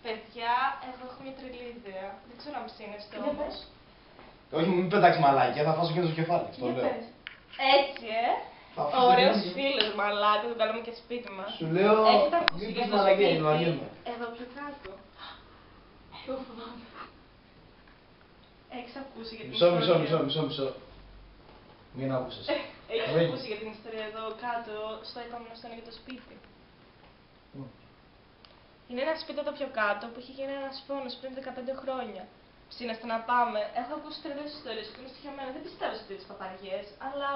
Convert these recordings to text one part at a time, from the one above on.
Παιδιά, εγώ έχω μια τρελή ιδέα. Δεν ξέρω αν ψήνεστε όμως. Όχι, μην πετάξει μαλάκια, θα φάσω και το κεφάλι. Το λέω. Έτσι, ωραίος φίλος μαλάκα, τον καλούμε και σπίτι μας. Σου λέω, έχετε ακούσει μην για πεις το μαλακία, σπίτι, βαριέμαι. εδώ πιο κάτω. Εγώ φοβάμαι. Έχεις ακούσει για την ιστορία. Μισό. Μην άκουσες. Έχεις ακούσει για την ιστορία εδώ κάτω, στο επόμενο στενό για το σπίτι. Είναι ένα σπίτι εδώ πιο κάτω που είχε γίνει ένας φόνος πριν 15 χρόνια. Ψήνεστε να πάμε. Έχω ακούσει τρελές ιστορίες που είναι στοιχειωμένα. Δεν πιστεύω σε τέτοιες παπαριές, αλλά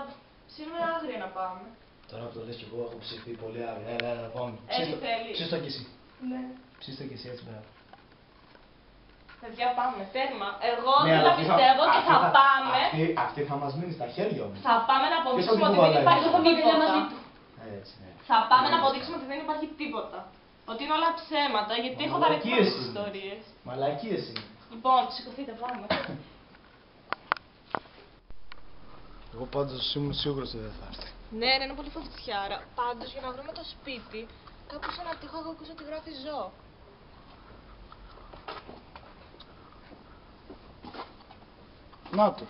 ψήνουμε άγρια να πάμε. Τώρα που το λες κι εγώ έχω ψηθεί πολύ άγρια. Έλα, πάμε. Έτσι θέλει. Ψήστο κι εσύ. Ναι. Ψήστο κι εσύ, έτσι μπράβο. Παιδιά, πάμε, τέρμα. Εγώ δεν τα πιστεύω και θα πάμε. Αυτή θα μας μείνει στα χέρια όμως. Θα πάμε να αποδείξουμε ότι δεν υπάρχει τίποτα. Έτσι, ναι. Θα πάμε να αποδείξουμε ότι δεν υπάρχει τίποτα. Ότι είναι όλα ψέματα, γιατί έχω βαρεθεί με τις ιστορίες. Μαλακίες είναι. Λοιπόν, σηκωθείτε, πάμε. Εγώ πάντως ήμουν σίγουρος ότι δεν θα έρθει. Ναι, είναι πολύ φοβητσιάρα. Πάντως, για να βρούμε το σπίτι, κάπου σε ένα τοίχο έχω ακούσει ότι γράφει ζώο. Να το.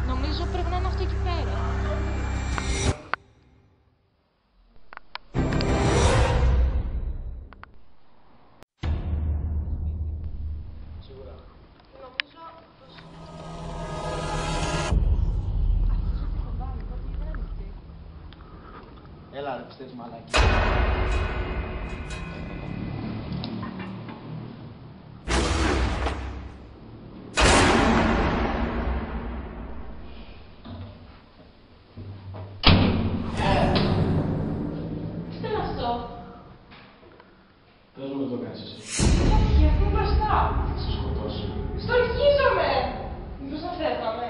Νομίζω πρέπει να είναι αυτό εκεί πέρα. Σίγουρα. Νομίζω πως... Αυτό το φοβάμαι, γιατί δεν ανοιχτή. Έλα ρε, πιστεύεις μαλάκι. Πες μου το κάνεις εσύ. Όχι, αφού μπροστά. Θα σε σκοτώσω. Στοργίζομαι! Μήπως να φεύγαμε.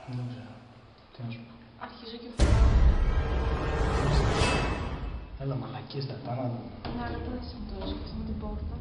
Δεν ξέρω. Τι να σου πω. Αρχίζω και φεύγω. Έλα μαλακίες τα πάνω. Ναι, αλλά τώρα είσαι τόσο και με την πόρτα.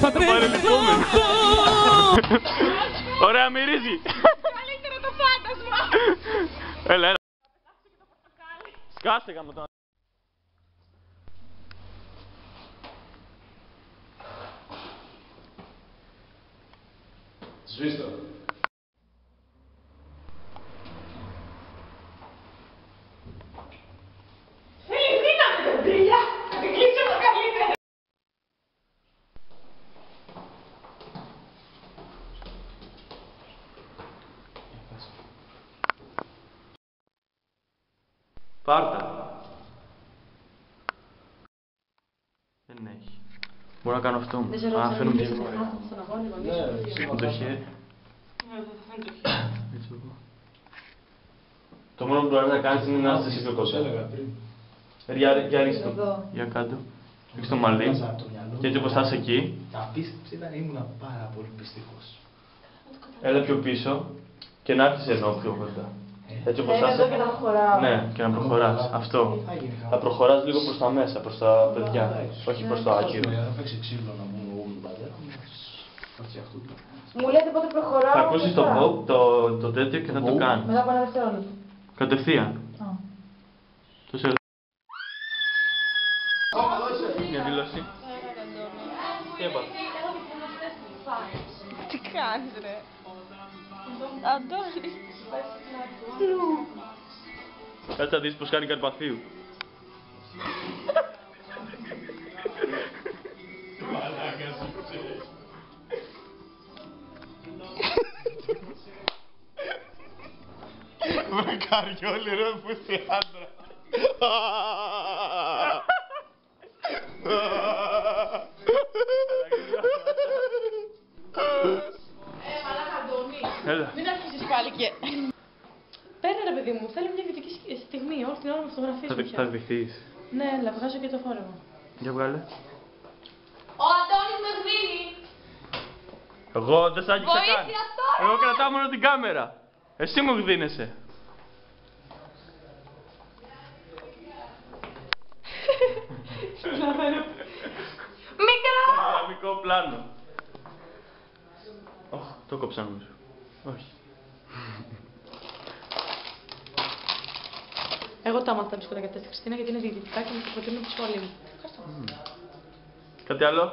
Θα παρελθούμε. Ωραία, μυρίζει. Καλύτερο το φάντασμα. Έλα. Σκάστε γάμο τώρα. Σβήστο. Θέλει δύναμη, παιδιά! Θα την κλείσω το καλύτερο. Πάρτα. Δεν έχει. Μπορώ να κάνω αυτό. Αν φέρνουν δύο φορές. Σήκω το χέρι. Έτσι εδώ. Το μόνο που μπορεί να κάνεις είναι να είσαι συμπλοκός. Έλεγα πριν. Για ρίξτε το. Για κάτω. Ρίξτε το μαλλί. Και έτσι όπως θα είσαι εκεί. Τα πίστεψε ήμουν πάρα πολύ πιστικός. Έλα πιο πίσω και να έρθεις εδώ πιο κοντά. Έτσι όπως Εδώ και να προχωράω. Ναι, και να προχωράς. Αυτό. Θα προχωράς λίγο προς τα μέσα, προς τα παιδιά. Όχι προς το άκυρο. Θα παίξει ξύλο να πούμε εγώ με τον πατέρα μου. Θα φτιαχτούν. Μου λέτε πότε προχωράω. Θα ακούσεις το τέτοιο και θα το κάνεις. Μετά από ένα δευτερόλεπτο. Κατευθείαν. Το σε... Μια δήλωση. Τι έπαθα. Τι κάνεις ρε. Αντώνη. Κάτσε να δεις πως κάνει Καρπαθίου. Με καριόλι ρε που είσαι άντρα. Μαλάκα Αντώνη. Έλα. Μην αρχίσεις πάλι και... Πέρα ρε παιδί μου, θέλει μια ιδιωτική στιγμή, όλη την ώρα με φωτογραφίες μου Θα δειχθείς. Ναι, έλα, βγάζω και το φόρεμα. Για βγάλε. Ο Αντώνης με σβήνει. Εγώ δεν σ' άγγιξα καν. Βοήθεια τώρα. Εγώ κρατάω μόνο την κάμερα. Εσύ μου γδίνεσαι. Μικρό. Δυναμικό πλάνο. Το κόψα νομίζω. Όχι. Εγώ τα άμαθα τα μπισκότα στη Χριστίνα γιατί είναι διαιτητικά και μου το προτείνουν από τη σχολή μου. Κάτι άλλο.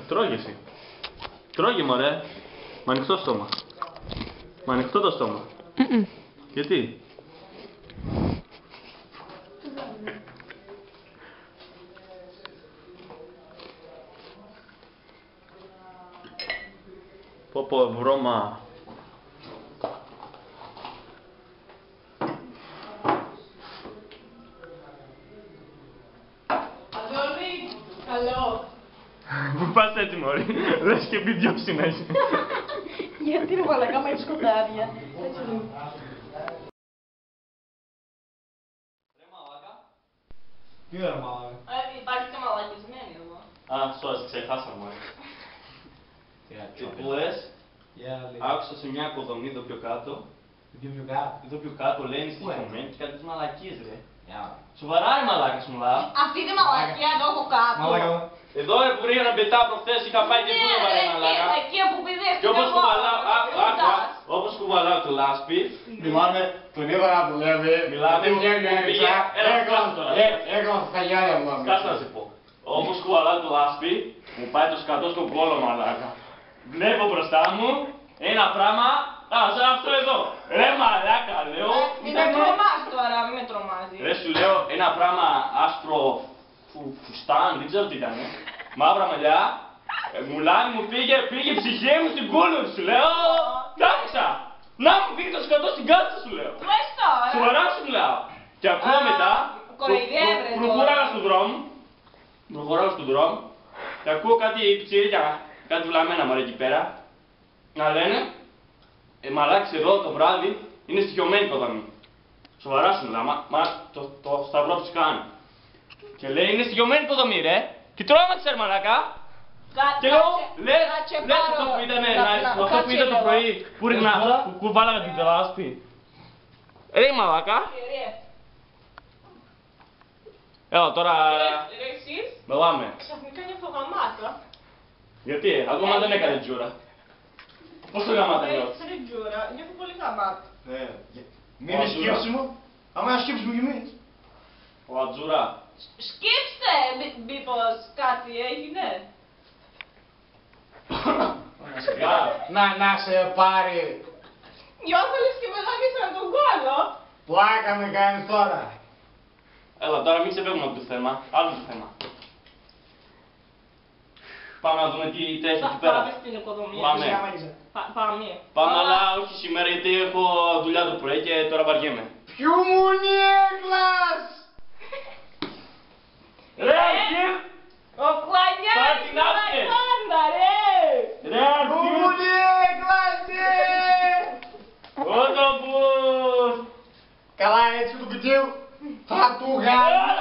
Τρώγε εσύ. Τρώγε μωρέ. Μ' ανοιχτό στόμα. Μ' ανοιχτό το στόμα. Γιατί. Πω βρώμα. Αντώνη, καλό. Πού πας έτσι μωρή. Λες και πει δυο συνέχεια. Γιατί είναι μαλακά με σκοτάδια. Έτσι λίγο. Τι ωραία μαλάκα. Υπάρχει και μαλακισμένη εδώ. Α, sorry, ξεχάσαμε μωρή. Τι που λες, άκουσα σε μια οικοδομή εδώ πιο κάτω. Εδώ πιο κάτω λέει είναι στοιχειωμένη και κάτι τις μαλακίες ρε. Σοβαρά ρε μαλάκας μου λά. Αυτή τη μαλακία εδώ έχω κάτω. Μαλάκα μου. Εδώ ρε που πήγα πετά προχθές είχα πάει και πού βαρέ μαλάκα. Εκεί όπου πηδήχτηκα Και όπως κουβαλάω, όπως κουβαλάω το λάσπη, Μιλάμε τον είδα να δουλεύει. Μιλάμε, πήγε, έλα, κάτσε τώρα. Έκανα στα γυάλια μου. Κάτσε να σε πω. Όπως κουβαλάω το λάσπη, μου πάει το σκατό στον κόλο μαλάκα. Βλέπω μπροστά μου ένα πράγμα, σαν αυτό εδώ. Ρε μαλάκα λέω. Μην με τρομάζει τώρα, μην με τρομάζει. Ρε σου λέω ένα πράγμα άσπρο φουστάν, δεν ξέρω τι ήταν. Μαύρα μαλλιά. Μουλάνι μου πήγε η ψυχή μου στην κούλου σου λέω. Κάθισα. Να μου πήγε το σκατό στην κάτσα σου λέω. Πες τώρα. Σοβαρά σου μιλάω. Και ακούω μετά. Κοροϊδεύει τώρα. Προχωράω στον δρόμο. Προχωράω στον δρόμο. Και ακούω κάτι πιτσιρίκια, κάτι βλαμμένα μωρέ εκεί πέρα. Να λένε. Μαλάξε εδώ το βράδυ είναι στοιχειωμένη οικοδομή. Σοβαρά σου μιλάω. Μα το σταυρό τους κάνει. Και λέει είναι στοιχειωμένη οικοδομή ρε. Και τρόμαξε ρε μαλάκα. Και λέω, λες αυτό που ήταν το πρωί που κουβάλαγα την λάσπη. Ρε μαλάκα. Έλα τώρα, Ρε εσείς, μιλάμε. ξαφνικά νιώθω γαμάτα. Γιατί, ακόμα δεν έκανε τζούρα. Πώς το γαμάτα νιώθεις. Ρε τζούρα, νιώθω πολύ γαμάτα. Μην είναι σκέψιμο. Άμα είναι σκέψιμο κι εμείς. Ο Ατζούρα. Σκέψτε μήπως κάτι έγινε. Να σε πάρει. Νιώθω λες και με γάμισαν τον κόλλο. Πλάκα με κάνεις τώρα. Έλα τώρα μην ξεφεύγουμε από το θέμα, άλλο το θέμα. Πάμε να δούμε τι τρέχει εκεί πέρα. Πάμε στην οικοδομία. Πάμε. Πάμε. Πάμε αλλά όχι σήμερα γιατί έχω δουλειά το πρωί και τώρα βαριέμαι. Ποιου μου είναι έκλας! Ρε Αρχή! Ο Κλανιάς Πάρ' την άφηκε. πάντα ρε! Ρε Ποιου μου Αρχή! είναι έκλας! Ότοπους! Καλά έτσι του κουτίου. Θα του γάμει.